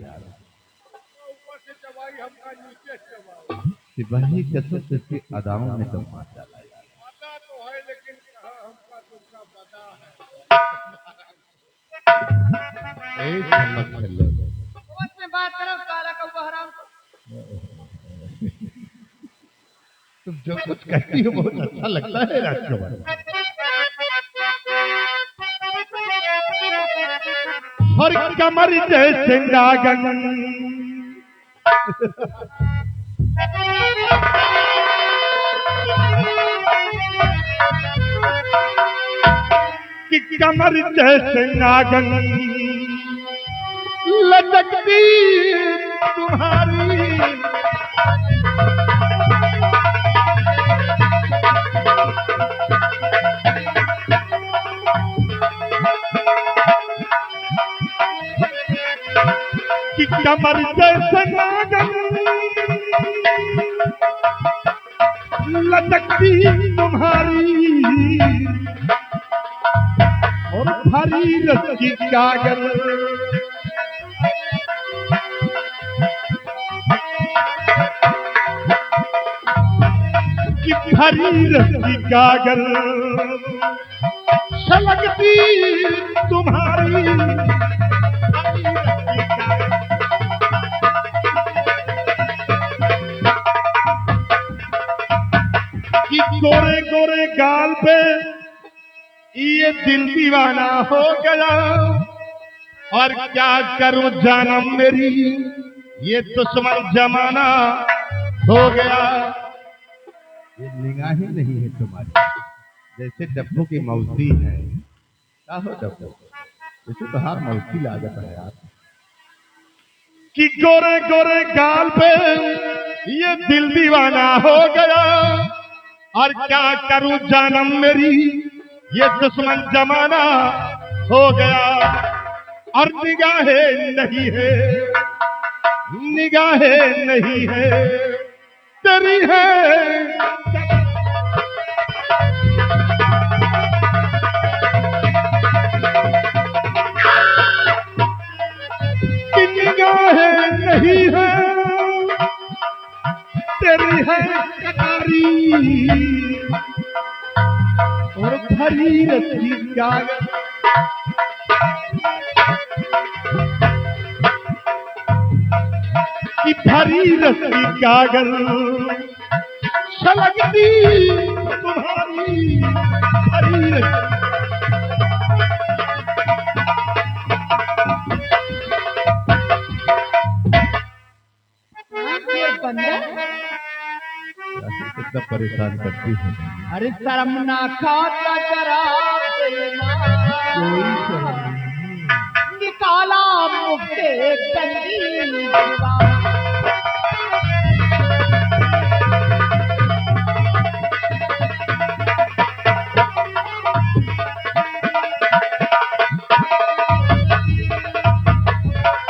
यार। ऊपर से दवाई हमका नीचे दवाई। सिपाही कसम इसकी अदाओं में तो मार डाला यार। आता तो है लेकिन कहा हमका तुमका पता है। समझ लो समझ में बात करो काला कौवा हराम को। तुम जो कुछ कहती हो बहुत अच्छा लगता है राजकुमार। और कमर जैसे नागन कि कमर जैसे नागन लटकती तुम्हारी कि कमर जैसे नागन लटकती तुम्हारी और भरी रस्सी कागज कि भरी रस्सी कागज छलकती तुम्हारी भरी रस्सी कागज। कि गोरे गोरे गाल पे ये दिल दीवाना हो गया और क्या करूं जानम मेरी ये दुश्मन जमाना हो गया। ये निगाहें नहीं है तुम्हारी जैसे डब्बू की मौसी है। क्या हो डब्बू जैसे तो हार मौसी लागत है यार। कि गोरे गोरे गाल पे ये दिल दीवाना हो गया और क्या करूं जानम मेरी ये दुश्मन जमाना हो गया। और निगाहें नहीं है निगाहें नहीं है तेरी है कि निगाहें नहीं है तेरी है कटारी और भरी रस्सी कागज। कि भरी रस्सी कागज छलकती तुम्हारी भरी रस्सी। ये बंदर कितना परेशान करती है। अरे शर्म ना खाता करा निकाला मुख से गंदी जुबान।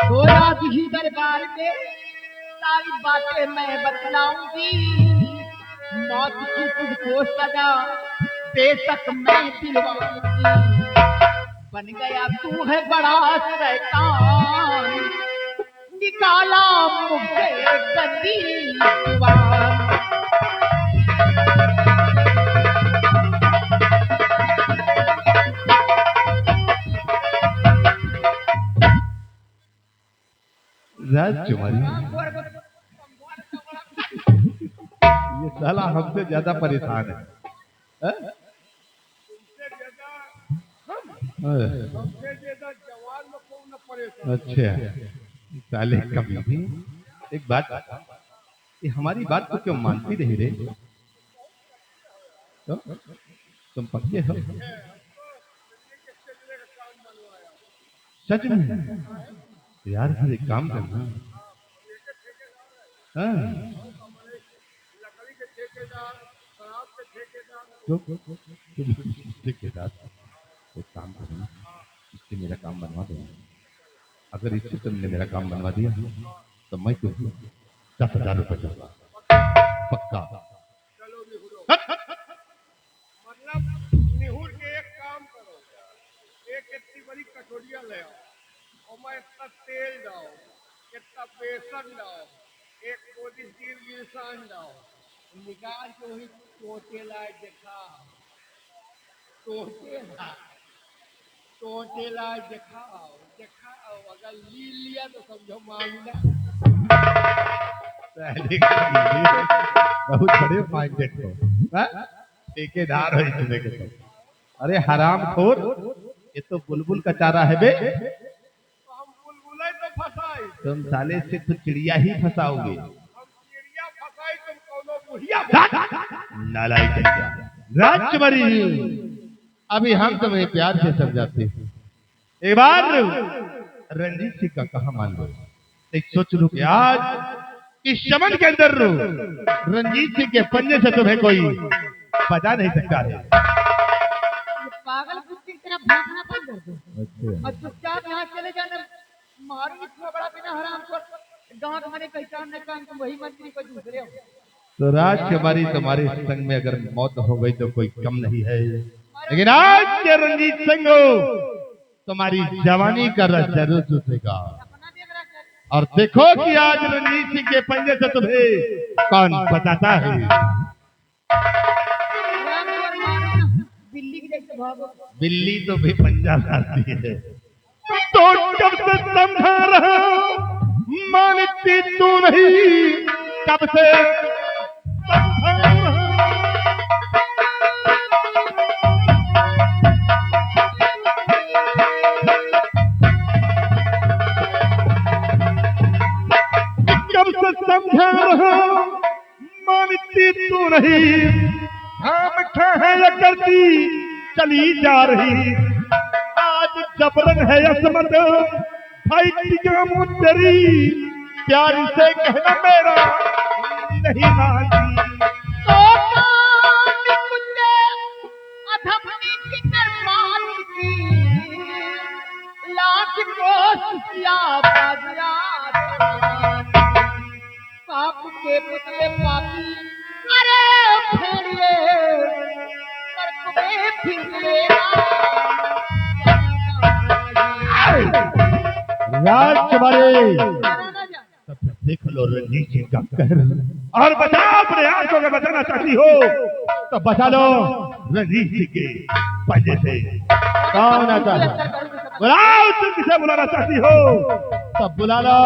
तो रात ही दरबार के सारी बातें मैं बतलाऊंगी। मौत की तुझको सजा बेशक मैं दिलवाऊंगी। बन गया तू है बड़ा शैतान निकाला मुख से गंदी जुबान। राजकुमारी ये साला हमसे ज्यादा परेशान है। हमसे ज्यादा जवान में कौन न परेशान। अच्छा साले कभी भी एक बात बता ये हमारी बात को क्यों मानती नहीं रे। तो तुम पक्के हो सच में यार फिर एक काम करना। हाँ लकड़ी के ठेकेदार शराब के ठेकेदार ठेकेदार एक काम करना इससे मेरा काम बनवा दो। अगर इससे तुमने मेरा काम बनवा दिया तो मैं तुमको 10,000 रुपये दूंगा पक्का। चलो निहुरो। मतलब निहुर के एक काम करो एक इतनी बड़ी कटोरिया ले आओ और मैं इसका तेल डालो कितना बेसन लाओ, एक कोदी 3 गिलसान लाओ, निकाल के वही टोटे लाए देखा, टोटे लाए, टोटे लाए दिखाओ, दिखाओ, अगर ली लिया तो समझो मांगना। बहुत बड़े माइंडेड हो, हाँ? ठेकेदार हो इसमें के तो। अरे हराम खोर, ये तो बुलबुल का चारा है बे। तो हम बुलबुलें तो फंसाई, तुम साले से तो चिड़िया ही फंसाओगे। हम चिड़िया फंसाई, तुम कौनो बुढ़िया नालायक राजकुमारी, अभी हम तुम्हें प्यार से समझाते हैं। एक बार रंजीत सिंह का कहा मान लो, एक सोच लो कि आज इस चमन के अंदर रंजीत सिंह के पंजे से तुम्हें कोई बचा नहीं सकता है। पागल कुत्ते की तरह भागना बंद कर दो और चुपचाप यहाँ चले जाना। मारूंगी इतना बड़ा बिना हराम को, गाँव तुम्हारी पहचान नहीं, काम तुम वही मंत्री को दूसरे हो। तो राजकुमारी, तुम्हारे संग में अगर मौत हो गई तो कोई कम नहीं है, लेकिन आज के रंजीत सिंह तुम्हारी जवानी का रस जरूर चूसेगा। अपना देख रहा कर, और देखो कि आज रंजीत सिंह के पंजे से तुम्हें कौन बचाता है। राम और मारो ना, बिल्ली की जैसे भागो। बिल्ली तो भी पंजा लाती है। तो कब से समझा रहा मानती तू नहीं, कब से समझा रहा। कब से समझा रहा मानती तू नहीं, हम है करती चली जा रही। आज जबरन है असमत भाई टिकामू तेरी, प्यार से कहना मेरा नहीं मानती। तो कान कुत्ते अधमनी फिकर मान की, लाख कोस या बाजरा पाप के पुतले पापी, अरे फेरिए नरक में फिरेगा। राजकुमारी, ना जा, देख लो रंजीत सिंह का कहर, और बचा अपने आप को। अगर बचाना चाहती हो तो बचा लो रंजीत सिंह के पंजे से। कौन आता है? बुलाओ, तुम किसे बुलाना चाहती हो तब बुला लो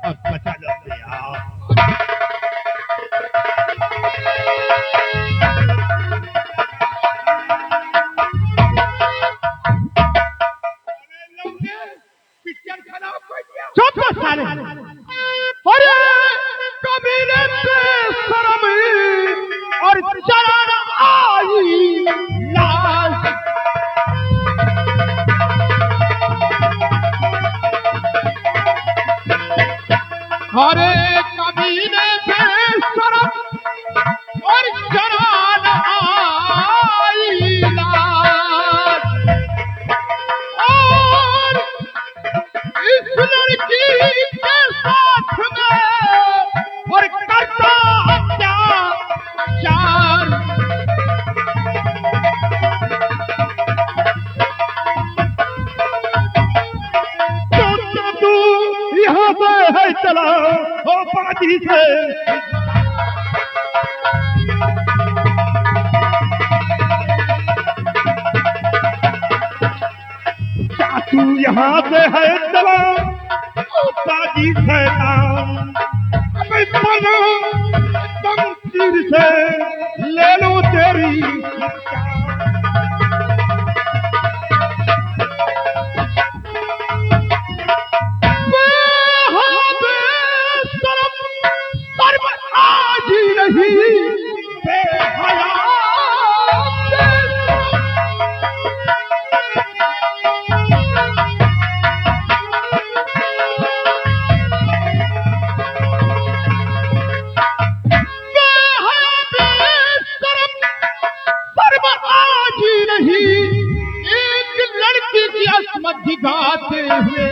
और बचा लो अपने आप। पिक्चर खराब कर दिया। चुप साले, अरे कबीले पे शर्म और चरण आई लाश। अरे कबीले पे शर्म और चरण आई लाश। और इस लड़की के साथ में और करता अत्याचार। तो तू यहाँ से है चला हो पाती से, तू यहाँ से है चला बाजी से नाम। तुम तीर से ले लो तेरी आज ही नहीं बेहया। दिखाते हुए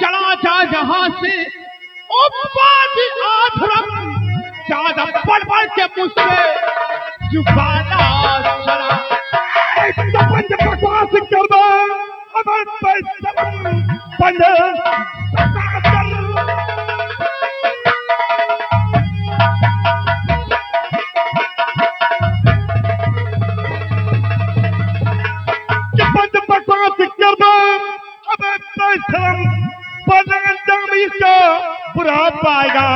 चला जा यहाँ से ओ बाजी आधरम, ज्यादा बढ़ के मुझसे जुबाना चला। पंज बकवास कर दो, अब पंज कोई इसका बुरा पाएगा।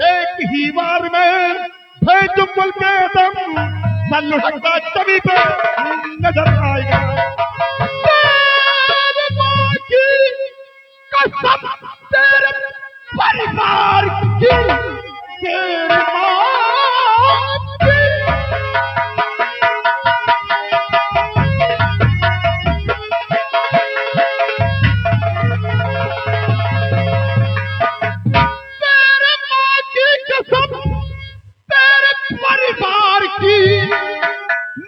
एक ही बार में भेजुल के दम सन लुढ़कता तभी पे नजर आएगा। तेरे माँ की कसम, तेरे परिवार की, तेरे माँ की। परिवार की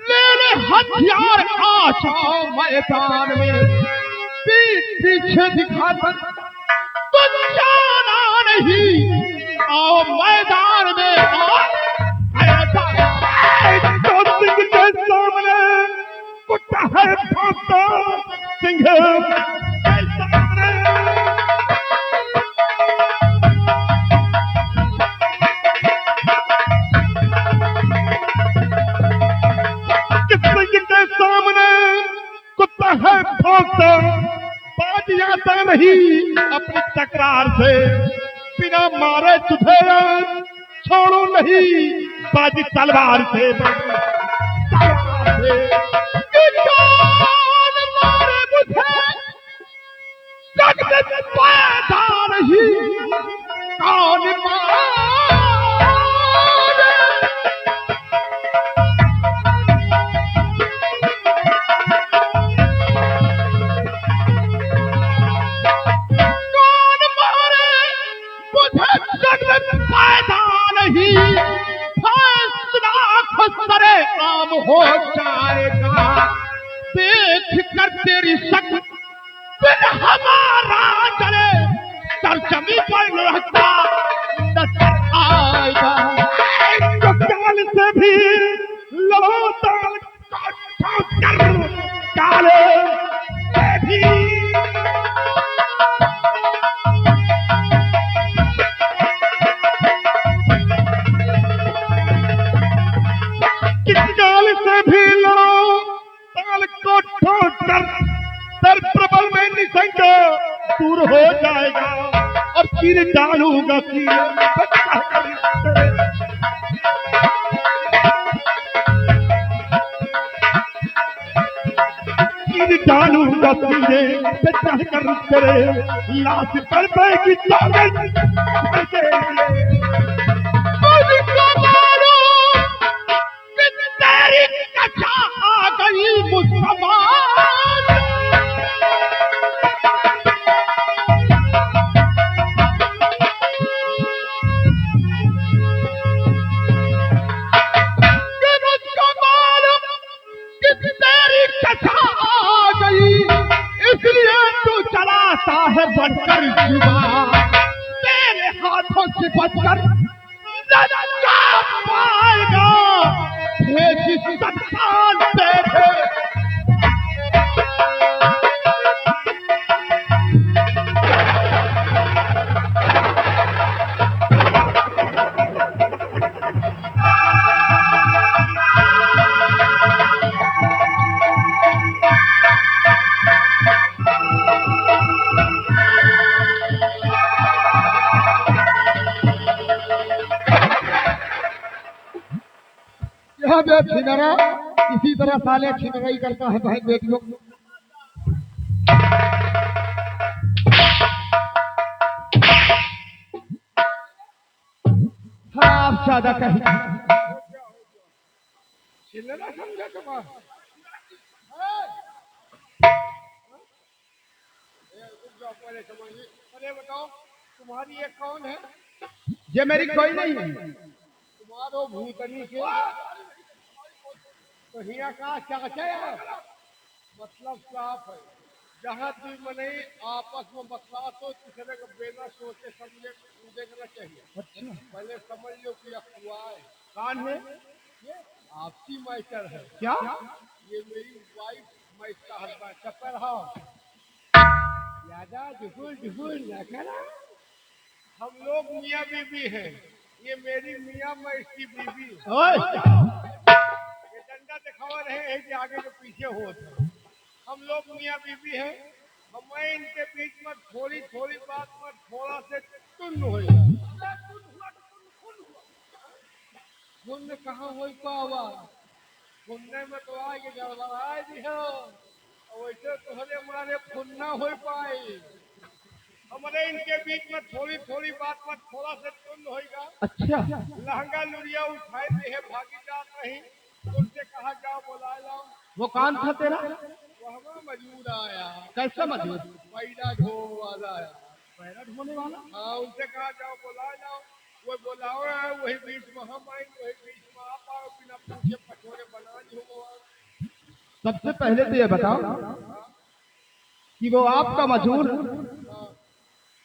ले ले हथियार, आशा मैदान में पीठ पीछे दिखाकर तुम जाना नहीं। आओ मैदान में, आओ तो सिंह के सामने कुत्ता है भागता, सिंह के सामने। के सामने कुत्ता है भौंकता, बाज आता नहीं अपनी तकरार से। बिना मारे तुझे छोड़ू नहीं, बाजी तलवार से, तलवार से। जान मारे मुझे जगत पैदा नहीं, कौन मारे। पैदा नहीं, फैसला खसरे आम हो जाएगा। देख कर तेरी शक्ल फिर हमारा जले, सरजमी पर रहता नजर आएगा। तो काल से भी लो ताल काले से भी। से भी लड़ो ताल को ठोकर, सर प्रबल में निसंग दूर हो जाएगा। और चीर डालूंगा चीर डालूंगा तुझे चढ़कर तेरे लाश पर बैगी आ गई मुसलमान। मुझको मालूम कि तेरी कथा आ गई, इसलिए तू चलाता है बनकर जुबान। तेरे हाथों से बचकर न जा पाएगा सत्तान देखे। यह बे छिनरा इसी तरह साले छिनराई करता है बहन बेटियों। आप ज्यादा कहीं छिनरा समझा तुम्हारा। अरे बताओ तुम्हारी ये कौन है? ये मेरी कोई नहीं है। तुम्हारो भूतनी के तो हिया का चाचा है। मतलब साफ है, जहाँ तुम मने आपस में बकवास हो, दूसरे को बिना सोचे समझे देखना चाहिए। पहले समझ लो कि अफवाह है। कौन है? ये आपसी मैटर है। क्या? ये मेरी वाइफ मैटर हस्बैंड चप्पल हो ज्यादा झुकुल ना करा। हम लोग मियाँ बीबी हैं। ये मेरी मियाँ मैं इसकी बीबी। ये डंडा दिखावा रहे हैं कि आगे के पीछे हो। हम लोग मियाँ बीबी हैं, हमें इनके बीच में थोड़ी थोड़ी बात में थोड़ा से तुन हो जाए। तुन कहाँ हो पावा, सुनने में तो आगे गड़बड़ाए दी हो, और वैसे तुम्हारे मारे फुन्ना हो पाई। हमारे इनके बीच में थोड़ी थोड़ी बात में थोड़ा से तुन होगा। अच्छा, लहंगा लुड़िया उठाए दी है, भागी जात नहीं, तुमसे कहा जाओ बुला लाओ। वो कौन था तेरा? वो हमारा मजबूर आया, कैसा मजबूर? पैदा ढो वाला आया। पैरा ढोने वाला? हाँ, उनसे कहा जाओ बुला लाओ। वो बुलाओ है, वही बीच में हम आए, वही बीच में आप आओ, बिना पूछे पछोरे बना दी। सबसे पहले तो ये बताओ कि वो आपका मजदूर,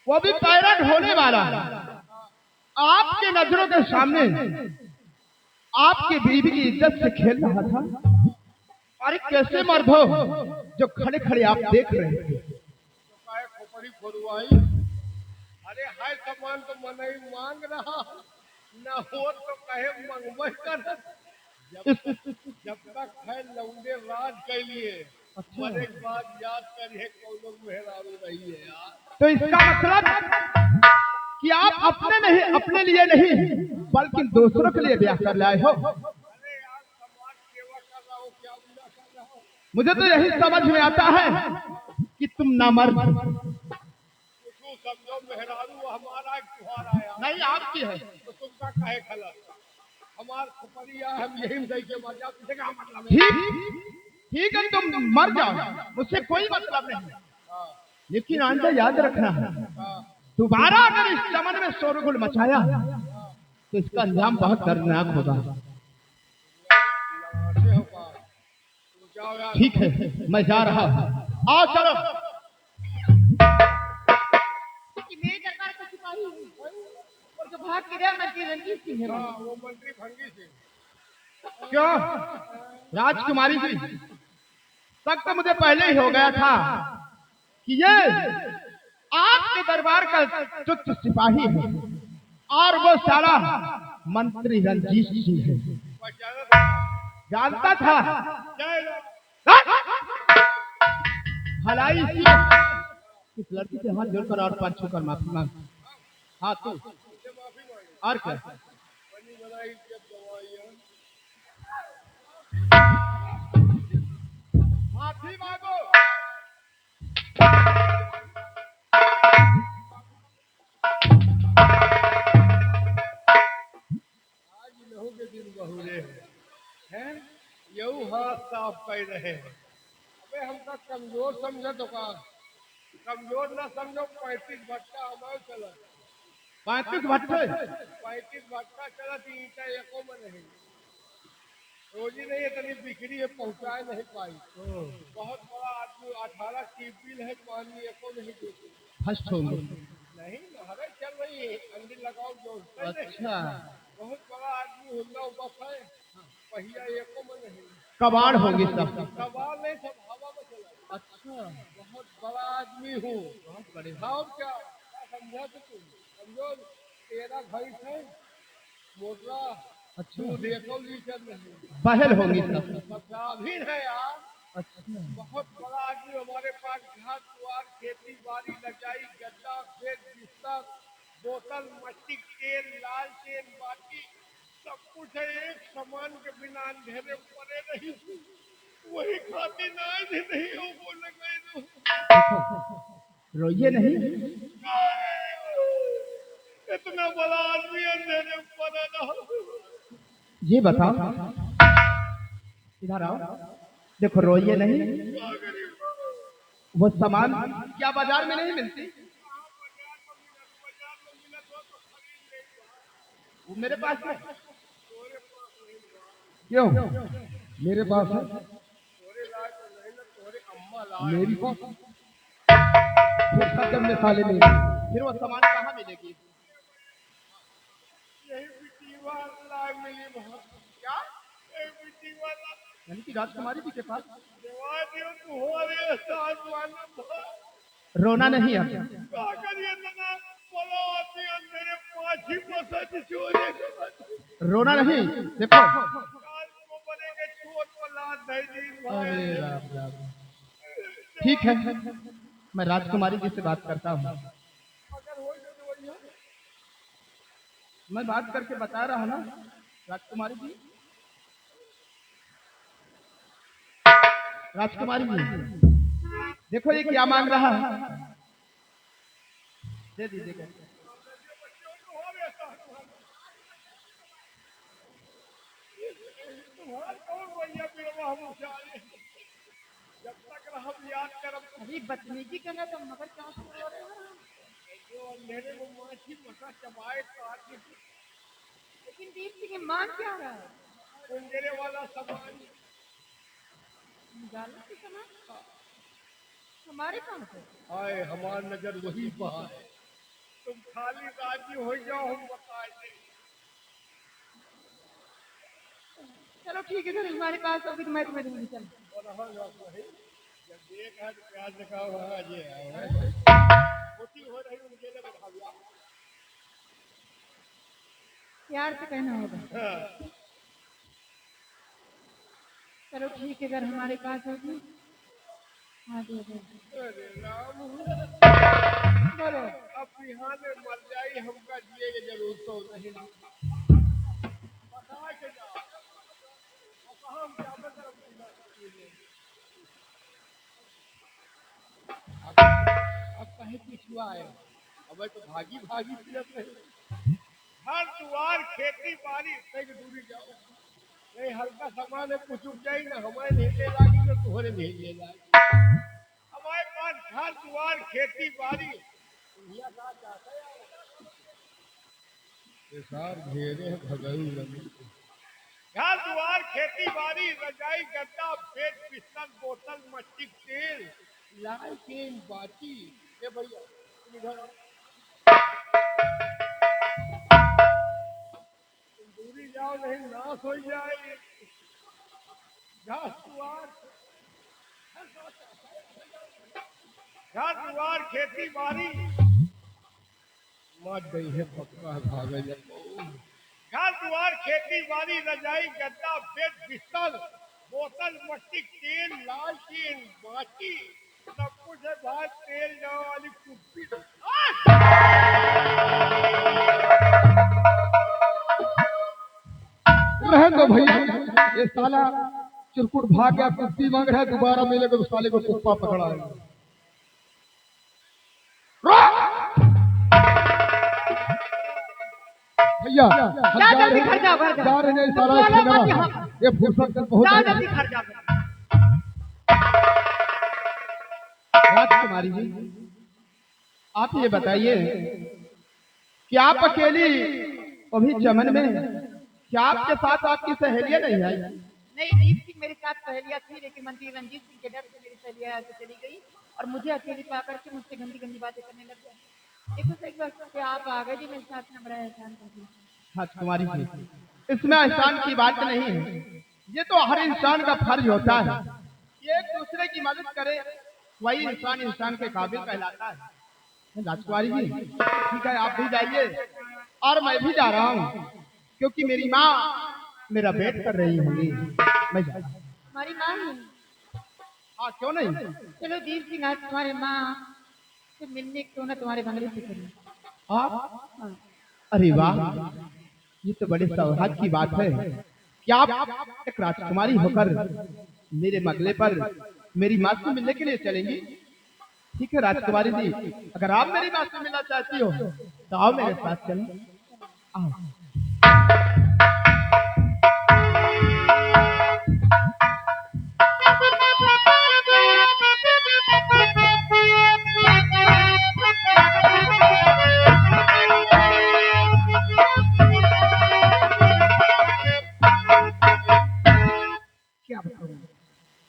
वो भी पैरा ढोने वाला, आपके नजरों के सामने आपकी बीवी की इज्जत से खेल रहा था। अरे कैसे मर्द हो जो खड़े खड़े आप देख रहे थे? खोपड़ी खोदवाई। अरे हाय सामान तो मन ही मांग रहा, न हो तो कहे मंगवे कर। जब तक है लौंडे राज के लिए, मरे के बाद याद करिए कौन लोग मेहरारू रही है यार। तो इसका मतलब कि आप अपने नहीं, अपने लिए नहीं बल्कि दूसरों के लिए ब्याह कर लाए हो। अरे यार, समाज सेवा कर रहा हो, क्या बुरा कर रहा हो। मुझे तो यही समझ में आता है कि तुम नामर्द। तू समझो मेहरारू हमारा एक त्योहार आया नहीं, आपकी है तो तुमका कहे खलत। हमार खुपरिया हम यही दे के मर जाओ, तुझे क्या मतलब है? ठीक है, तुम मर जाओ, मुझसे कोई मतलब नहीं। लेकिन आंदा याद रखना है, दोबारा अगर इस चमन में शोरगुल मचाया तो इसका अंजाम बहुत दर्दनाक होगा। जाओ यार। ठीक है, मैं जा रहा हूँ। आओ चलो। कि मेरे दरबार का सिपाही है और जो भाग के गया मंत्री रंजीत सिंह है। हाँ, वो मंत्री भंगी सिंह। क्यों? राजकुमारी जी, शक तो मुझे पहले ही हो गया था कि ये आपके दरबार का तुच्छ सिपाही है और वो सारा मंत्री रंजीत सिंह है। जानता था। भलाई इसी इस लड़की से हाथ जोड़कर और पांच छूकर माफी मांग। हाँ तू और क्या? माफी मांगो। आज लहू के दिन बहुरे हैं, यू हाथ साफ कर रहे हैं। अबे हमका कमजोर समझे तो का, कमजोर ना समझो। 35 भट्टा हमारे चला, 35 भट्टे 35 भट्टा चला, ईटा एको में नहीं। रोजी नहीं इतनी बिक्री है, पहुंचाए नहीं पाई। बहुत बड़ा आदमी, 18 की बिल है, पानी एको नहीं देती। फर्स्ट होंगे। नहीं, हरे चल रही है, अंडी लगाओ जोर। अच्छा, बहुत बड़ा आदमी हुल्ला बस है, पहिया एको में नहीं। कबाड़ होंगे सब। सवाल नहीं, सब हवा में चला। अच्छा, बहुत बड़ा आदमी हूँ, बहुत बड़े। खाओ क्या समझा तो तुम समझो। तेरा भैंस है मोटरा, अच्छा, दूध एको लीटर नहीं। बहल होंगी सब। सब गाभीन है यार। अच्छा, बहुत बड़ा आदमी हमारे पास, घर द्वार, खेती बाड़ी, लजाई, गद्दा, खेत, बिस्तर, बोतल, मट्टी, तेल, लाल तेल, बाटी, सब कुछ है। एक सामान के बिना अंधेरे पड़े नहीं, वही खाती नहीं हो बोले गए तो। रोइए नहीं। इतना बड़ा आदमी अंधेरे में पड़े रहो। ये बताओ, इधर आओ। देखो, रोइए नहीं। वो सामान क्या बाजार में नहीं मिलती? वो मेरे पास है। क्यों? मेरे पास है। मेरी पास फिर खत्म में साले में, फिर वो सामान कहाँ मिलेगी? यही बिटी वाला मिली बहुत। क्या? यही बिटी वाला यानी कि राजकुमारी जी के पास। देवादियों को हो रहे साथ वाला बहुत। रोना नहीं है। क्या करिए तना, बोलो आदमी अंधेरे 5 ही % चोरी। रोना नहीं। देखो, काल को बनेंगे चोट को लाद नहीं दी भाई। अरे राम राम। ठीक है, मैं राजकुमारी जी से बात करता हूँ। अगर हो तो वही हो। मैं बात करके बता रहा ना राजकुमारी जी। राजकुमारी जी देखो ये क्या मांग रहा है, दे दीजिएगा। तुम्हारा कौन भैया बिरवा मुझे जब तक हम याद करब अभी बदतमीजी करना तो मगर क्या हो रहे हो? जो अंधेरे में माछी मसा चबाए तो आदमी लेकिन दीप सिंह ये मान क्या रहा है? कुंजरे वाला सामान निकालने की समय हमारे कहाँ से? आए हमार नजर वही बहा है। तुम खाली राजी हो जाओ हम बताए दे। चलो ठीक है, सर हमारे पास होगी तो मैं तुम्हें दूंगी। चल और रहा वही जब एक है तो प्याज रखा हुआ ये है होती हो रही उनके लिए बैठा हुआ। प्यार से कहना होगा। हाँ। चलो ठीक है, अगर हमारे पास होगी हाँ दे दो। अरे राम बोलो अब यहाँ में मर जाई हमका जिए की जरूरत तो नहीं बता के जाओ अब कहाँ हम क्या तरफ अब कहीं पिछुआ आए अब तो भागी भागी फिरत रहे हर द्वार खेती बाड़ी कई दूरी जाओ नहीं हल्का सामान है कुछ उग जाए ना हमारे नीचे लागी ना तुम्हारे भेजे लागी हमारे पास घर द्वार खेती बाड़ी दुनिया का चाहता है ये सार घेरे भगई लगी घर द्वार खेती बाड़ी रजाई गद्दा बेड बिस्तर बोतल मट्टी तेल लालटेन बाती ये भैया तुम इधर आओ। तुम दूरी जाओ नहीं नाश हो जाए घास द्वार घर द्वार खेती बाड़ी मर गई है पक्का भागे घर द्वार खेती बाड़ी रजाई गद्दा बेड बिस्तर बोतल मट्टी तेल लालटेन बाती सब कुछ है भाई तेल जाओ वाली कुप्पी रहे दो भैया, ये साला चिरकुट भाग गया, कुश्ती मांग रहा है, दोबारा मिलेगा तो साले को कुप्पा पकड़ा है। भैया हम जा जा जल्दी रहे घर जाओ, घर हैं, जाओ। जा रहे हैं साला बोलो मत सिनेमा। यहाँ। ये फुर्सत से बहुत जाओ जल्दी घर जाओ। राजकुमारी जी आप ये बताइए कि आप अकेली अभी चमन में, क्या आपके साथ आपकी सहेलियां नहीं आई? नहीं, दीप सिंह मेरे साथ सहेलियां थी, लेकिन मंत्री रंजीत सिंह के डर से मेरी सहेलियां यहाँ से चली गई और मुझे अकेली पा करके मुझसे गंदी गंदी बातें करने लग गई। देखो सही बात है, आप आ गए जी मेरे साथ, ना बड़ा एहसान कर दिया। राजकुमारी जी इसमें एहसान की बात नहीं है, ये तो हर इंसान का फर्ज होता है कि एक दूसरे की मदद करे, वही इंसान इंसान के काबिल कहलाता है। राजकुमारी जी ठीक है, आप भी जाइए और मैं भी जा रहा हूँ, क्योंकि मेरी माँ मेरा वेट कर रही होंगी। मैं जा रहा हूँ। हमारी माँ है। हाँ क्यों नहीं। चलो दीप सिंह आज तुम्हारे माँ से मिलने क्यों ना तुम्हारे बंगले से करें। आप हाँ। अरे वाह, ये तो बड़े सौभाग्य की बात है कि आप एक राजकुमारी होकर मेरे बंगले पर मेरी माँ से मिलने के लिए चलेंगी। ठीक है राजकुमारी जी, अगर आप मेरी माँ से मिलना चाहती हो तो आओ मेरे साथ चलो। आओ। क्या बताऊं,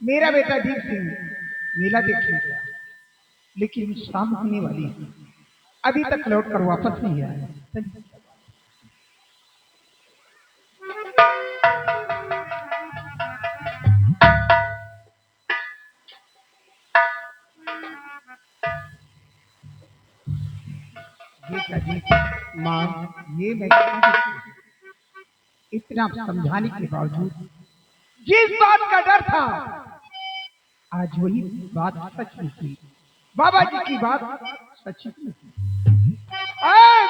मेरा बेटा दीप सिंह मेला देखने गया, लेकिन शाम होने वाली है, अभी तक लौट कर वापस नहीं आया। बेटा जी माँ, ये मैं क्या देखूं? इतना समझाने के बावजूद जिस बात का डर था आज वही बात सच निकली। बाबा जी की बात सच्ची थी।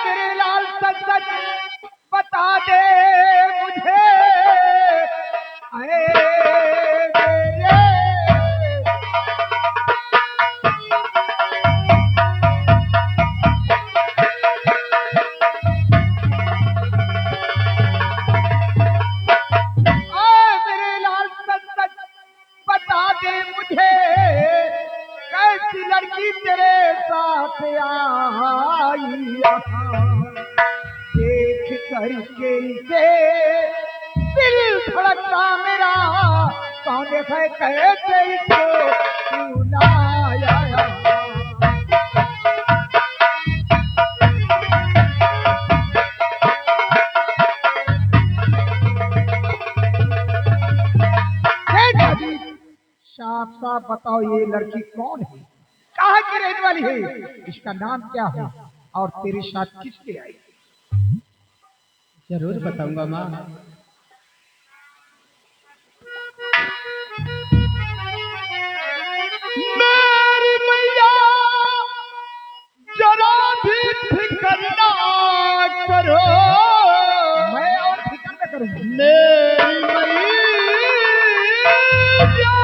मेरे लाल सच सच बता दे मुझे, मेरे मेरे लाल सच सच बता दे मुझे, कैसी लड़की तेरे साथ आई देख करके इसे दिल धड़का मेरा, कौन है कैसे इसको सुनाया। साफ साफ बताओ ये लड़की कौन है, कहाँ की रहने वाली है, इसका नाम क्या है और तेरे साथ किसके आई। जरूर बताऊंगा माँ। मेरी मैया जरा भी फिक्र ना करो, मैं और फिक्र न करूँ। मेरी मैया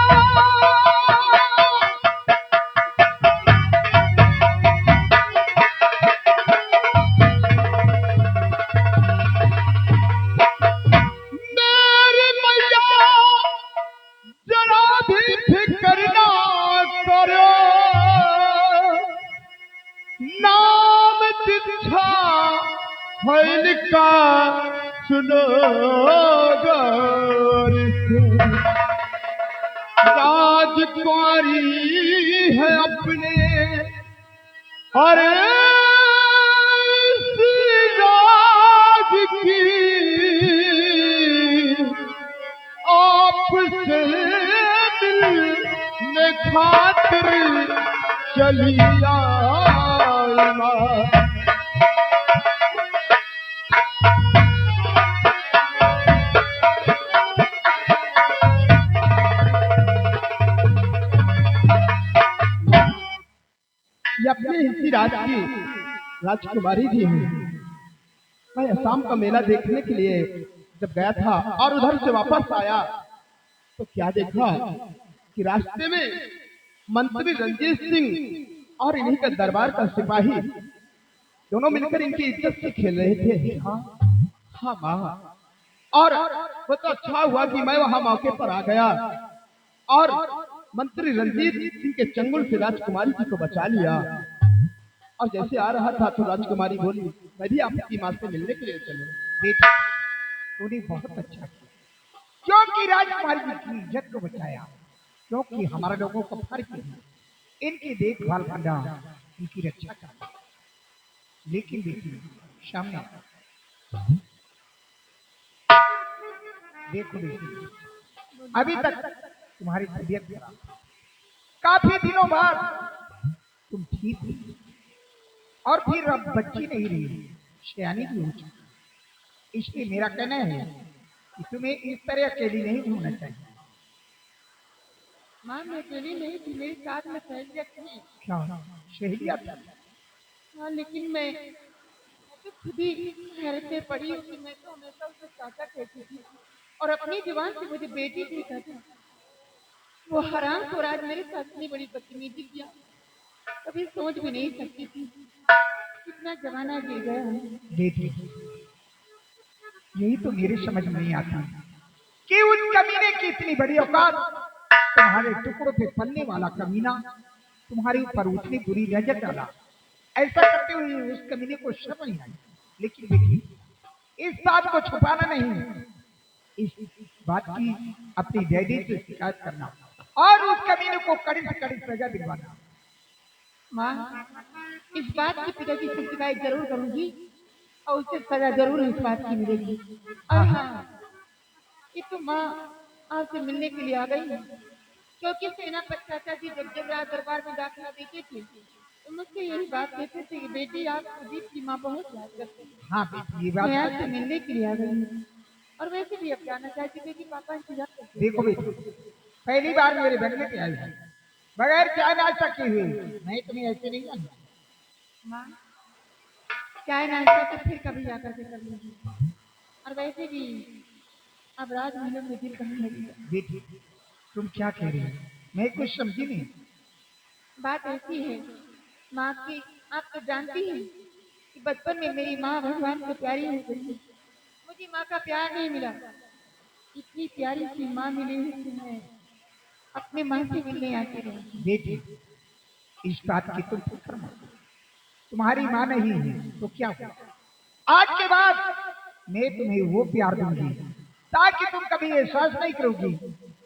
जरा भी फिक्र ना करो, नाम तिरछा है लिखा सुनो गौर से, राजकुमारी है अपने और इसी राज की आपसे मिलने खातिर चली आई माँ। ये अपने इसी राज की राजकुमारी जी हैं। मैं असम का मेला देखने के लिए जब गया था और उधर से वापस आया तो क्या देखा कि रास्ते में मंत्री रंजीत सिंह और इन्हीं का दरबार का सिपाही दोनों मिलकर इनकी इज्जत से खेल रहे थे। हाँ हाँ माँ, और वो तो अच्छा हुआ कि मैं वहां मौके पर आ गया और मंत्री रंजीत सिंह के चंगुल से राजकुमारी जी को बचा लिया। और जैसे आ रहा था तो राजकुमारी बोली, मैं भी आपकी माँ से मिलने के लिए चलूं। बेटा तूने बहुत अच्छा किया, क्योंकि राजकुमारी जी की इज्जत को बचाया, क्योंकि हमारे लोगों को फर्क है इनकी देखभाल करना, इनकी रक्षा करना। लेकिन देखिए सामने देखो अभी तक तुम्हारी तबीयत खराब, काफी दिनों बाद तुम ठीक हो और फिर अब बच्ची नहीं रही, शयानी भी हो चुकी। इसलिए मेरा कहना है कि तुम्हें इस तरह अकेली नहीं घूमना चाहिए। माँ मैं अकेली नहीं थी, मेरे साथ में सहेलियाँ थी। क्या सहेलियाँ थी? हाँ लेकिन मैं तो खुद ही घर पे पड़ी हूँ कि मैं तो हमेशा उसे चाचा कहती थी और अपनी जुबान से मुझे बेटी भी कहती। वो हराम को आज मेरे साथ इतनी बड़ी बदतमीजी किया, कभी सोच भी नहीं सकती थी। कितना जमाना गिर गया है। देखिए यही तो मेरे समझ में नहीं आता कि उस कमीने की इतनी बड़ी औकात, तुम्हारे टुकड़ों पे पलने वाला कमीना तुम्हारे ऊपर उतनी बुरी नजर डाला। ऐसा करते हुए उस कमीने को शर्म नहीं आई। लेकिन देखिए इस बात को छुपाना नहीं, इस बात की अपनी डैडी से शिकायत करना और उस कमीने को कड़ी से कड़ी सजा दिलवाना। माँ इस बात की पिताजी से शिकायत जरूर करूंगी और उससे सजा जरूर इस बात की मिलेगी। और हाँ ये तो माँ आपसे मिलने के लिए आ गई है, क्योंकि सेनापति चाचा जी जब जब राज दरबार में दाखिला देते थे तो मुझसे यही बात कहते थे कि बेटी आप अजीत की माँ बहुत याद करते हैं। हाँ बेटी ये बात मैं आपसे मिलने के लिए आ गई हूँ और वैसे भी अब जाना चाहती थी कि पापा इंतजार करते हैं। देखो बेटी, पहली बार मेरे बंगले पे आई है, बगैर चाय नाश्ता की हुई नहीं, तुम्हें ऐसे नहीं जानती। माँ, चाय नाश्ता तो फिर कभी जाकर के कर लूंगी। और वैसे भी अब राजमहलों में दिल कहीं नहीं है। बेटी तुम क्या कह रही हो, मैं कुछ समझी नहीं। बात ऐसी है माँ की, आप तो जानती हैं कि बचपन में मेरी माँ भगवान को प्यारी हो गई है। मुझे माँ का प्यार नहीं मिला। इतनी प्यारी सी माँ मिली है कि मैं अपने माँ से मिलने आती रहूँ। बेटी इस बात की तुम फिक्र मत करो। तुम्हारी माँ नहीं है तो क्या हुआ, आज के बाद मैं तुम्हें वो प्यार दूंगी ताकि तुम कभी एहसास नहीं करोगी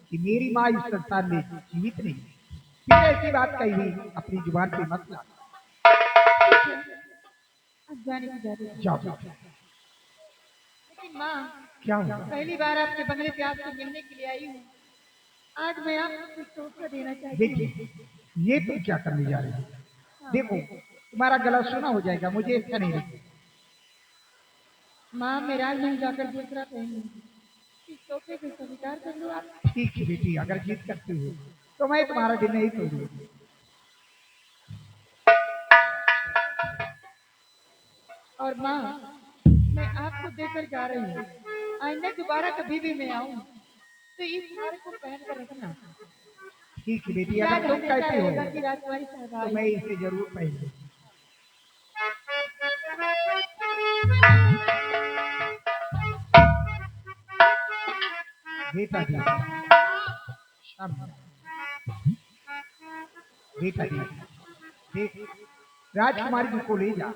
कि मेरी माँ इस संसार में जीवित नहीं। फिर ऐसी बात कही हुई अपनी जुबान पे मत ला। अब जाने की जाती है। जाओ जाओ। लेकिन माँ, क्या हुआ, पहली बार आपके बंगले पे आपसे मिलने के लिए आई हूँ। आज मैं आपको कुछ तोहफा देना चाहती हूँ। देखिए ये तुम क्या करने जा रही हो, देखो तुम्हारा गला सुना हो जाएगा, मुझे अच्छा नहीं लगता। माँ, मैं राजमहल जाकर दूसरा पहनूंगी। इस तोहफे को स्वीकार कर लो आप। ठीक है बेटी, अगर जीत करती हो तो मैं तुम्हारा दिल नहीं तोड़ूंगी। और माँ, मैं आपको देकर जा रही हूँ। आइंदा दोबारा कभी भी मैं आऊँ तो इस हार को पहन कर रखना। ठीक है बेटी, याद अगर तुम हमेशा कहती हो रहेगा कि राजकुमारी साहब तो आई। मैं इसे जरूर पहन लूंगी। बेटा बेटा शाबाश। बेटा बेटा देख, राजकुमारी जी को ले जा,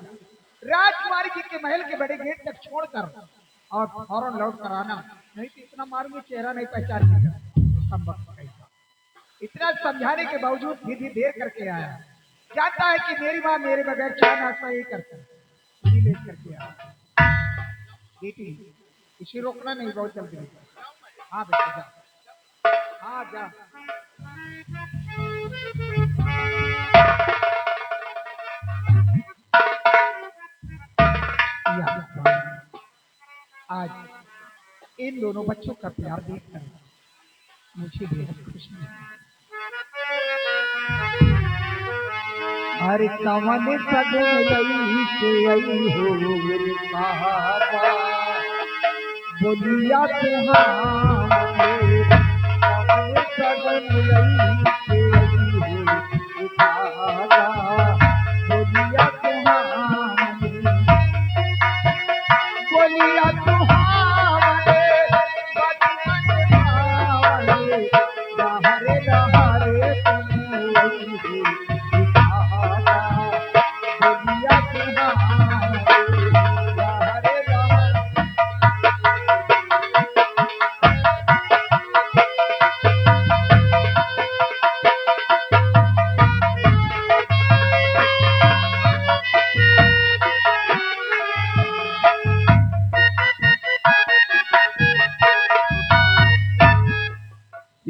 राजकुमारी जी के महल के बड़े गेट तक छोड़कर और फौरन लौट कर आना, नहीं तो इतना मारूंगी चेहरा नहीं पहचानेगा। कम वक्त कैसा, इतना समझाने के बावजूद फिर भी देर करके आया। जानता है कि मेरी माँ मेरे बगैर चाय नाश्ता नहीं करता, इसी लेट करके आया। बेटी इसे रोकना नहीं, बहुत जल्दी निकल। हाँ बेटा जा, हाँ जा। या, आज इन दोनों बच्चों का प्यार देखकर मुझे बेहद खुशी है। अरे कवन सगन रही के आई हो मेरे कहावा, बोलिया तुहारे कवन सगन रही के आई हो मेरे कहावा, बोलिया तुहारे बोलिया तुहारे बचपन भावरे लहरे लहरे तुम आई हो कहावा, बोलिया तुहारे लहरे लहरे।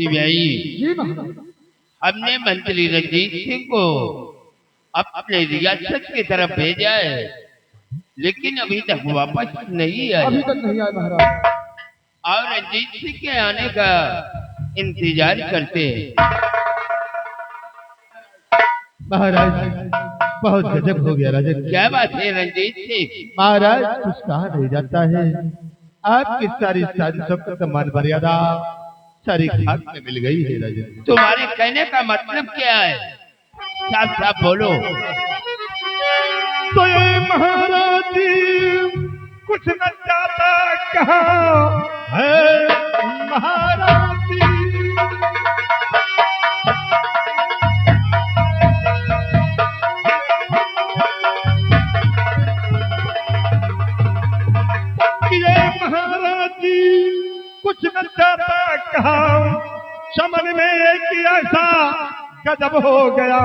भाई, जी महाराज। हमने मंत्री रंजीत सिंह को अपने रियासत की तरफ भेजा है, लेकिन अभी तक वापस नहीं अभी आए तक नहीं आए महाराज। और रंजीत सिंह के आने का इंतजार करते हैं। महाराज बहुत गजब हो गया राजा। क्या बात है रंजीत सिंह? महाराज कुछ कहा नहीं जाता है, आपकी सारी साजिशों का सम्मान मर्यादा सारी खाक में मिल गई है राजा। तुम्हारे कहने का मतलब क्या है? साफ साफ बोलो। तो ये महाराज कुछ न चाहता कहा है महाराज। ये महाराज कुछ न चाहता कहा, समझ में एक ऐसा गजब हो गया।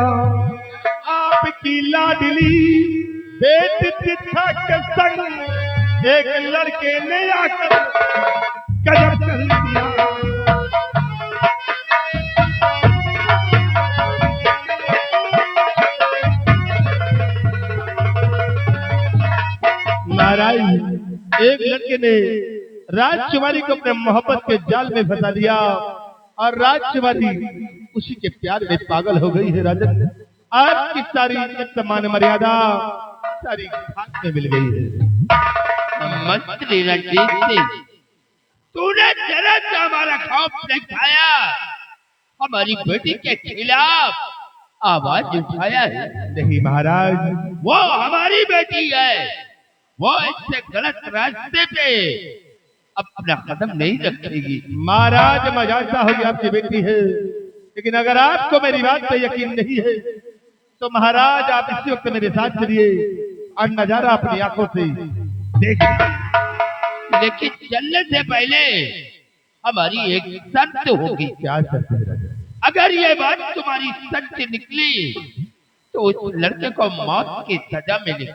आपकी लाडली बेटी चिट्ठा के संग एक लड़के ने आकर गजब कर दिया। महाराज एक लड़के ने राजकुमारी को अपने मोहब्बत के जाल में फंसा दिया और राजकुमारी उसी के प्यार में पागल हो गई है राजन। आपकी सारी इज्जत मान मर्यादा सारी खाक में मिल गई है। मंत्री रणजीत सिंह, तूने जरा सा हमारा खौफ दिखाया, हमारी बेटी के खिलाफ आवाज उठाया है। नहीं महाराज, वो हमारी बेटी है, वो इससे गलत रास्ते पे अपना कदम नहीं रखेगी। महाराज मैं जानता हूँ कि आपकी बेटी है, लेकिन अगर आपको मेरी बात पे यकीन नहीं है तो महाराज आप इसी वक्त मेरे साथ चलिए और नजारा अपनी आंखों से देखिए। लेकिन चलने से पहले हमारी एक शर्त होगी। क्या शर्त है राजा? अगर ये बात तुम्हारी सच निकली तो उस लड़के को मौत की सजा मिलेगी,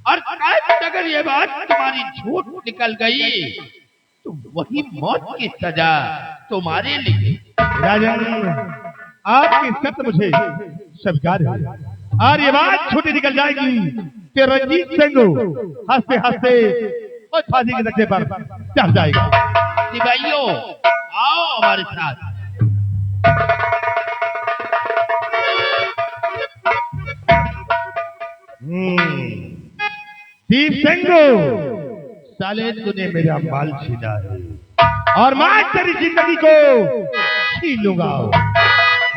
और शायद अगर ये बात तुम्हारी झूठ निकल गई तो वही मौत की सजा तुम्हारे लिए। राजन, आपकी शर्त मुझे स्वीकार है और ये बात छूटी निकल जाएगी कि रंजीत सिंह हंसते हंसते और फांसी के तख्ते पर चढ़ जाएगा। सिपाहियों, आओ हमारे साथ। दीप सिंह, साले तूने मेरा माल छीना है और मैं तेरी जिंदगी को छीन लूंगा।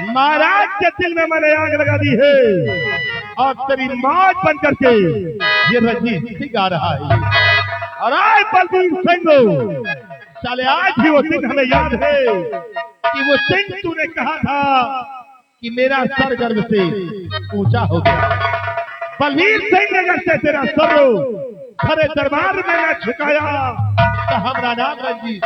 महाराज के दिल में मैंने आग लगा दी है और तेरी मौत बन करके ये रंजीत सिंह आ रहा है। और आज बलबीर सिंह, साले आज भी वो दिन हमें याद है कि वो दिन तूने कहा था कि मेरा सर गर्व से ऊंचा हो गया। बलबीर सिंह, अगर से तेरा सर खरे दरबार में न झुकाया तो हमारा नाम रंजीत।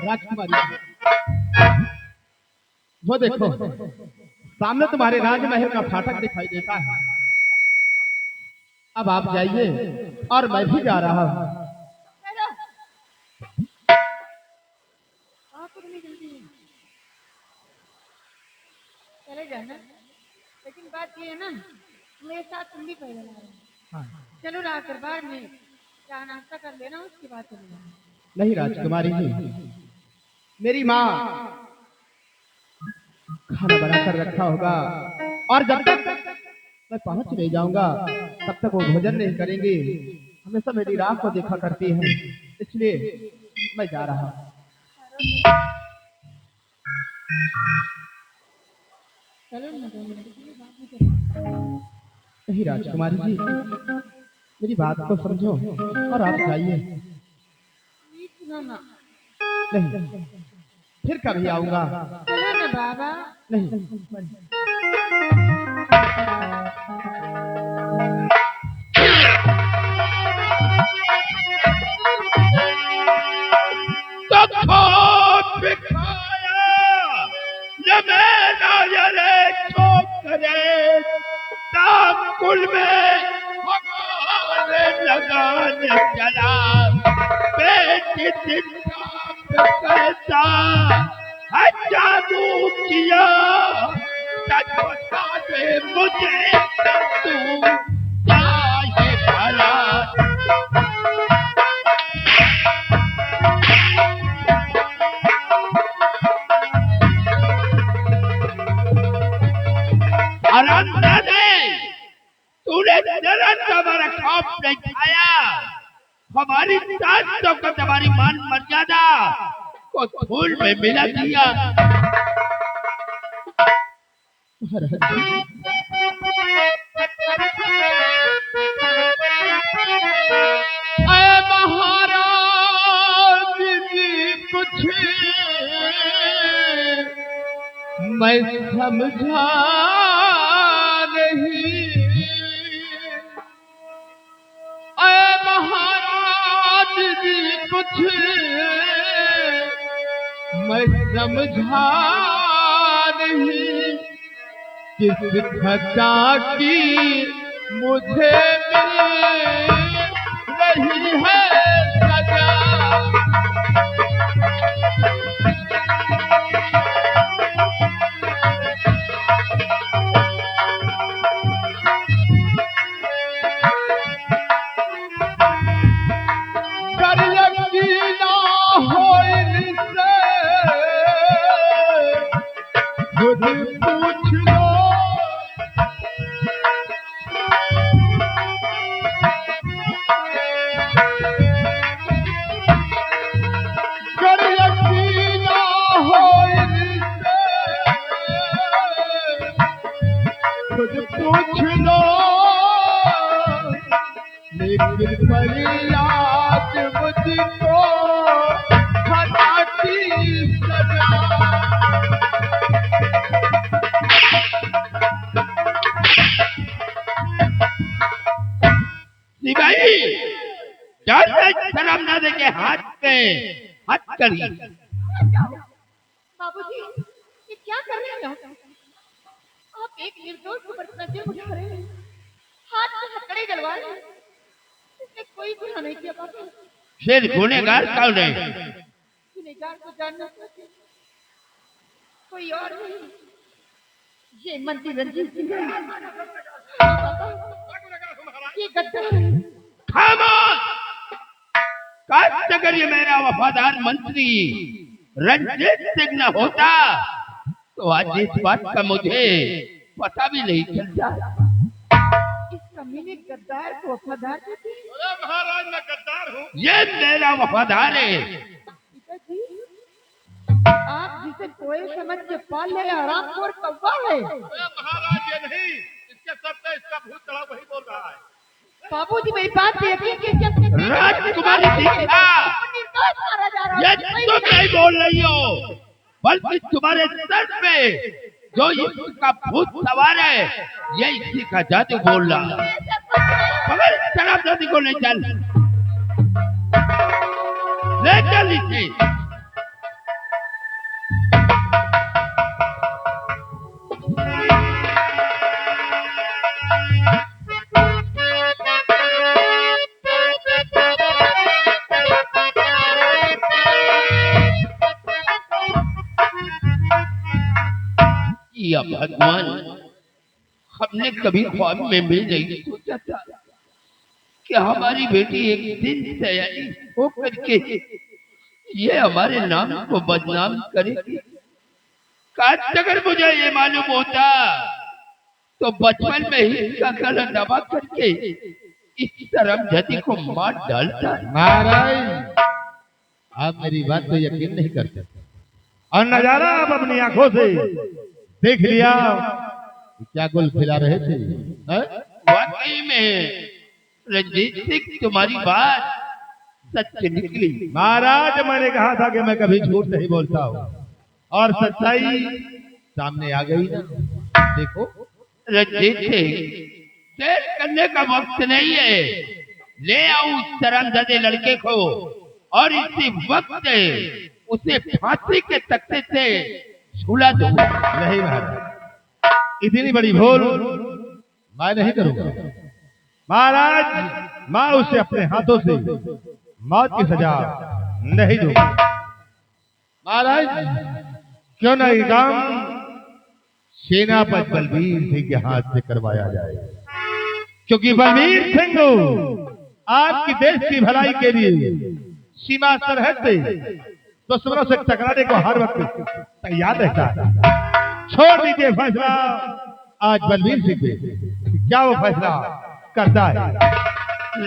राजकुमारी, वो देखो सामने तुम्हारे राजमहल का फाटक दिखाई देता है। अब आप जाइए और मैं भी जा रहा हूँ। चले जाना, लेकिन बात ये है ना, मेरे साथ तुम भी पहले आ रहे हो। चलो रात दरबार में चाह नाश्ता कर लेना, उसके बाद चले जाना। नहीं राजकुमारी जी, मेरी माँ खाना बनाकर रखा होगा और जब तक मैं पहुंच नहीं जाऊंगा तब तक वो भोजन नहीं करेंगे। हमेशा मेरी राह को देखा करती है, इसलिए मैं जा रहा हूँ। चलो ना, 2 मिनट के लिए बात नहीं करेंगे। नहीं राजकुमारी जी, मेरी बात को समझो और आप जाइए। प्लीज सुनो ना। नहीं, फिर कभी आऊंगा। चलो ना बाबा। नहीं, कुल में लगाने चला बेटी कहता है जादू किया, सच बता दे मुझे तू क्या ये भला। तूने जरा सा हमारा खौफ नहीं खाया, हमारी सास शौकत, हमारी मान मर्यादा को धूल में मिला दिया। महाराज जी कुछ मैं समझा नहीं, महाराज जी कुछ मैं समझा नहीं, किस खता की मुझे मिल रही है सजा। लेकिन फरियाद मुझको खता की सजा। सिपाही जाते शर्म ना दे के हाथ पे हाथ करिए। बाबूजी, ये क्या कर रहे हैं आप? एक निर्दोष को पर इतना जुर्म उठा रहे हैं, हाथ में हथकड़ी जलवा रहे हैं। इसने कोई गुनाह नहीं किया बाबू। फिर गुनहगार कौन है? गुनहगार को जानना चाहिए, कोई और नहीं, ये मंत्री रंजीत सिंह है। हाँ बाबा, ये गद्दार है। खामोश! काश अगर ये मेरा वफादार मंत्री रंजीत सिंह न होता तो आज इस बात का मुझे पता भी नहीं चलता। इस कमीने गद्दार को वफादार कहते हैं? अरे महाराज मैं गद्दार हूँ। ये मेरा वफादार है। पिताजी, आप जिसे कोई समझ के पाल ले हरामखोर कौवा है। अरे महाराज ये नहीं, इसके सर पे इसका भूत चढ़ा वही बोल रहा है। बाबूजी मेरी बात पे यकीन कीजिए, अपने बेटे को राजकुमारी दीक्षा, निर्दोष मारा जा रहा ये है। तुम नहीं बोल रही हो, बल्कि तुम्हारे सर पे जो इसका भूत सवार है ये इसी का जादू बोल रहा है। मगर शराब नदी को ले चल, ले चल इसे। या भगवान, हमने कभी ख्वाब में भी नहीं सोचा था कि हमारी बेटी एक दिन सयानी होकर के ये हमारे नाम को बदनाम करेगी। काश अगर मुझे ये मालूम होता तो बचपन में ही इसका गला दबा करके इस शर्मजदी को मार डालता। महाराज आप मेरी बात को यकीन नहीं करते और नजारा आप अपनी आंखों से देख लिया कि क्या गुल खिला रहे थे। वाकई में रंजीत सिंह तुम्हारी बात सच निकली। महाराज मैंने कहा था कि मैं कभी झूठ नहीं बोलता हूँ और सच्चाई सामने आ गई ना। देखो रंजीत सिंह, देर करने का वक्त नहीं है। ले आओ उस शर्मज़दे लड़के को और इसी वक्त उसे फांसी के तख्ते से झूला दो। नहीं महाराज, इतनी बड़ी भूल मैं नहीं करूंगा। महाराज मैं उसे अपने हाथों से मौत की सजा नहीं दूंगा। महाराज क्यों ना ये काम सेनापति बलबीर सिंह के हाथ से करवाया जाए, क्योंकि बलबीर सिंह आपकी देश की भलाई के लिए सीमा सरहद पे दुश्मनों से टकराने को हर वक्त तैयार रहता है। छोड़ दीजिए फैसला आज बलबीर सिंह पे, क्या वो फैसला करता है।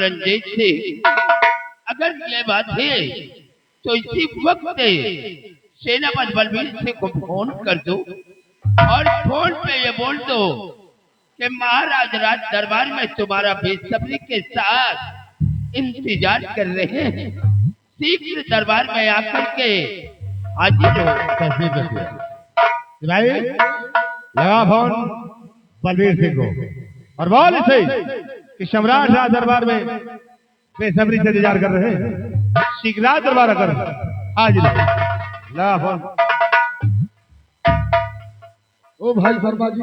रंजीत सिंह, अगर ये बात है तो इसी वक्त सेनापति बलबीर सिंह को फोन कर दो और फोन पे ये बोल दो कि महाराज राज दरबार में तुम्हारा बेसब्री के साथ इंतजार कर रहे हैं। शीघ्र दरबार में आकर के हाजिर हो। तस्वीर रखिए भाई, लगा फोन बलबीर सिंह को और बोल इसे कि सम्राट राज दरबार में बेसब्री से इंतजार कर रहे हैं। शीघ्र राज दरबार कर हाजिर हो। लगा फोन। ओ भाई शर्मा जी,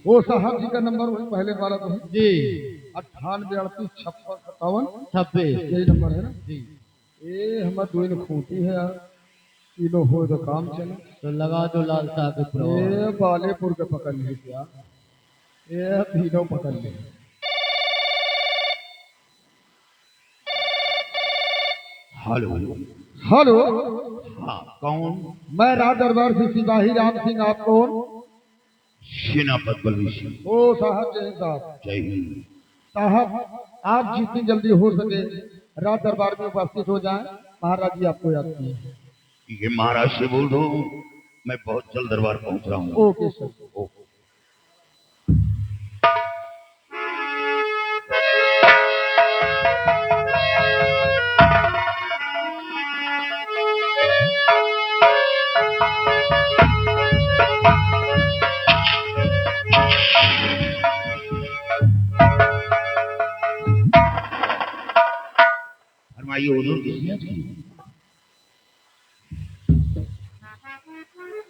वो साहब जी का नंबर वही पहले वाला तो है जी 98 38 56 57 यही नंबर है ना जी। ये हमारे दो इन खूंटी है यार, तीनों हो तो काम चले तो लगा दो लाल साहब ये बालेपुर के पकड़ ली क्या, ये तीनों पकड़ ली। हेलो। हेलो, हाँ कौन? मैं राज दरबार से सिपाही राम सिंह। आप कौन? सेनापति बलबीर सिंह। ओ साहब जय साहब। जय हिंद। साहब आप जितनी जल्दी हो सके राज दरबार में उपस्थित हो जाएं, महाराज जी आपको याद किए हैं। ये महाराज से बोल दो मैं बहुत जल्द दरबार पहुंच रहा हूँ। Okay sir. आइए हुजूर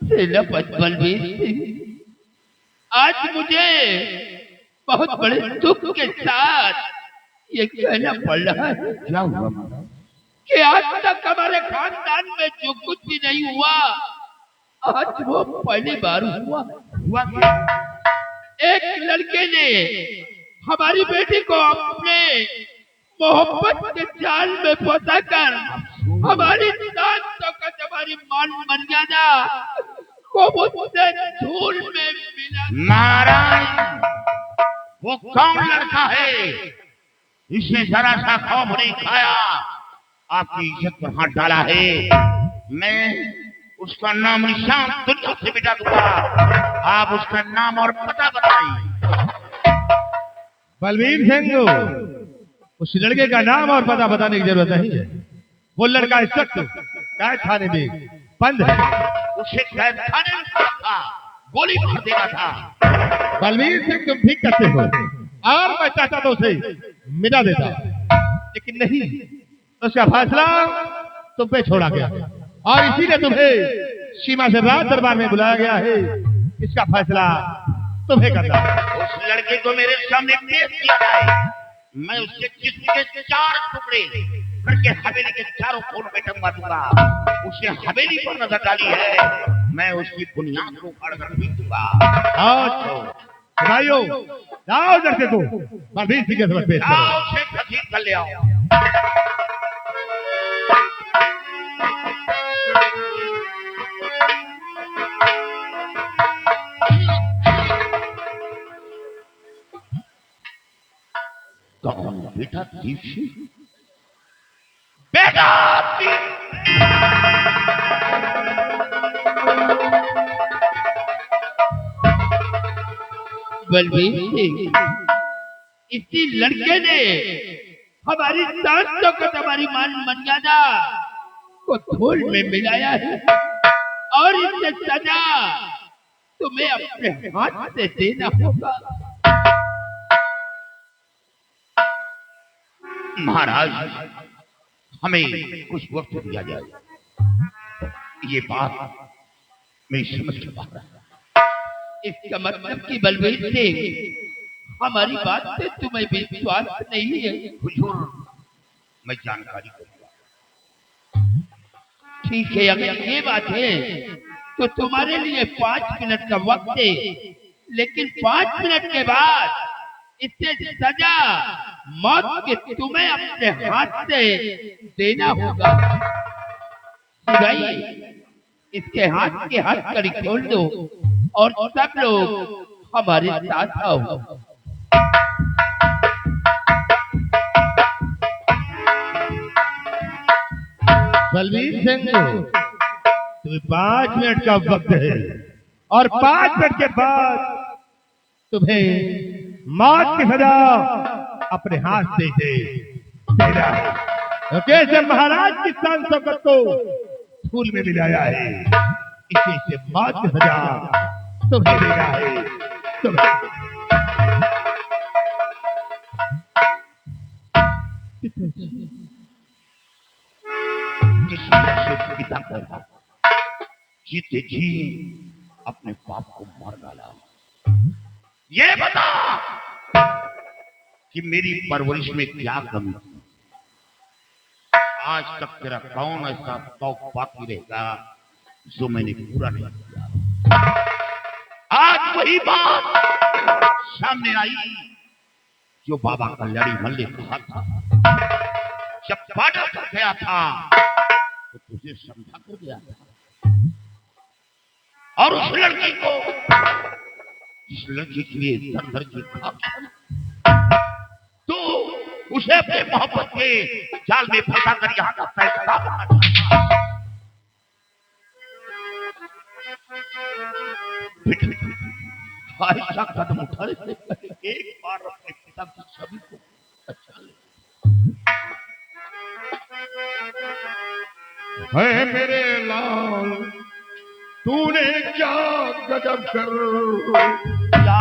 सेनापति बलबीर सिंह, आज मुझे बहुत बड़े दुख के साथ ये कहना पड़ रहा है क्या हुआ? कि आज तक हमारे खानदान में जो कुछ भी नहीं हुआ, आज वो पहली बार हुआ। हुआ क्या? एक लड़के ने हमारी बेटी को अपने मोहब्बत के जाल में फंसाकर हमारी जान तक हमारी मान मर्यादा को मुझसे धूल में मिला। नारायण, वो कौन लड़का है? इसने जरा सा खौफ नहीं खाया, आपकी इज्जत पर हाथ डाला है। मैं उसका नाम निशान दुनिया से मिटा दूंगा। आप उसका नाम और पता बताइए। बलबीर सिंह, उस लड़के का नाम और पता बताने की जरूरत नहीं है। वो लड़का इस वक्त कैद खाने में बंद है। उसे कैद खाने में पड़ा था, गोली मार देना था। बलबीर सिंह, तुम ठीक करते हो और मैं चाहता तो उसे मिटा देता, लेकिन नहीं, उसका फैसला तुम पे छोड़ा गया और इसीलिए तुम्हें सीमा से राज दरबार में बुलाया गया है। इसका फैसला तुम्हें करना है। उस लड़के को मेरे सामने पेश किया जाए। मैं उसके जिस्म के 4 टुकड़े करके हवेली के चारों कोनों में टंगा दूंगा। उसे हवेली पर नजर डाली है, मैं उसकी बुनियाद को उखाड़ कर पीट दूंगा। भाइयों, जाओ इधर से, तो बलबीर सिंह के समझ पेश करो। आओ, उसे खसीद कर ले आओ। कौन बेटा? दीप्ति बेटा। बलबीर सिंह, इसी लड़के ने हमारी जान तक हमारी मान मर्यादा को धूल में मिलाया है और इससे सजा तुम्हें अपने हाथ से देना होगा। महाराज, हमें कुछ वक्त दिया जाए। ये बात मैं समझ के पा रहा हूं। इसका मतलब कि बलबीर सिंह, हमारी बात से तुम्हें विश्वास नहीं है। हुजूर, मैं जानकारी दूंगा। ठीक है, अगर ये बात है तो तुम्हारे लिए 5 मिनट का वक्त है, लेकिन 5 मिनट के बाद इससे सजा मौत के तुम्हें अपने हाथ से देना होगा। भाई, इसके हाथ के हथकड़ी खोल दो और सब लोग हमारे साथ आओ। बलबीर सिंह, तुम्हें 5 मिनट का वक्त है और 5 मिनट के बाद तुम्हें मौत की सजा अपने हाथ से देना है। क्योंकि जब महाराज की शान शौकत को धूल में मिलाया है, इसी से मौत की सजा तुम्हें देना है। पिता को जीते जी अपने बाप को मार डाला। ये बता कि मेरी परवरिश में क्या कमी थी? आज तक तेरा कौन ऐसा शौक बाकी रहेगा जो मैंने पूरा नहीं किया? आज वही बात सामने आई जो बाबा कल्याणी मल्ले कहा था। जब बाटा कर गया था तो तुझे समझा कर गया था, और उस लड़की को, इस लड़की के लिए दर की खाक तो उसे अपने मोहब्बत के जाल में फंसा कर यहाँ का फैसला बना। ऐसा कदम उठाने से पहले एक बार अपने पिता की छवि को अच्छा ले। है मेरे लाल, तूने क्या गजब कर या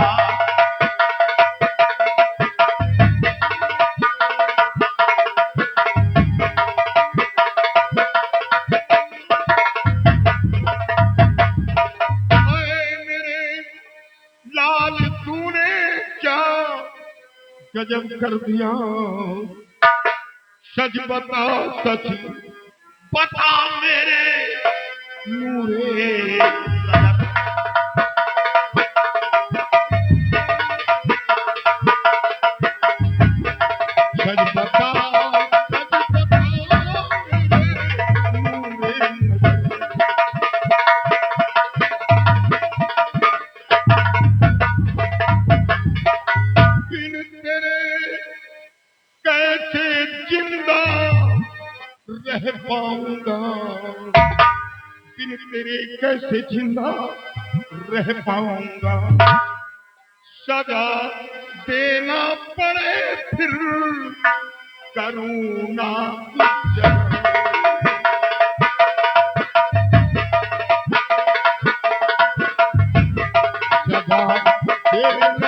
गजब कर दिया। सच बता सच बता मेरे नूरे सच बता बिन तेरे कैसे जिंदा रह पाऊंगा, बिन तेरे कैसे जिंदा रह पाऊंगा। सजा देना पड़े फिर करूँ ना सजा देना